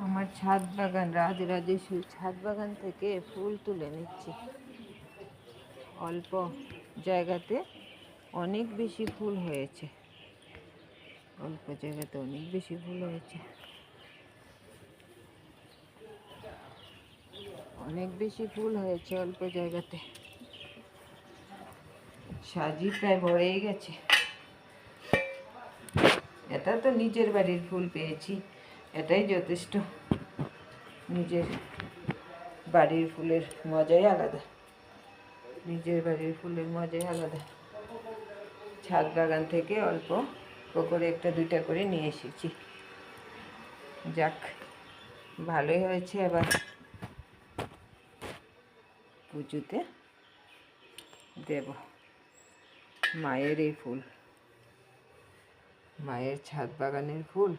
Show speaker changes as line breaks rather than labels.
আমার ছাদ বাগান, রাজরাজেশ্বরী ছাদ বাগান থেকে ফুল তুলে নিচ্ছি। অল্প জায়গাতে অনেক বেশি ফুল হয়েছে, অল্প জায়গাতে অনেক বেশি ফুল হয়েছে, অনেক বেশি ফুল হয়েছে অল্প জায়গাতে। সাজি প্রায় ভরেই গেছে। এটা তো নিজের বাড়ির ফুল পেয়েছি, এটাই যথেষ্ট। নিজের বাড়ির ফুলের মজাই আলাদা, নিজের বাড়ির ফুলের মজাই আলাদা। ছাদ বাগান থেকে অল্প করে একটা দুইটা করে নিয়ে এসেছি। যাক, ভালোই হয়েছে। এবার পুজোতে দেব। মায়ের এই ফুল, মায়ের ছাদ বাগানের ফুল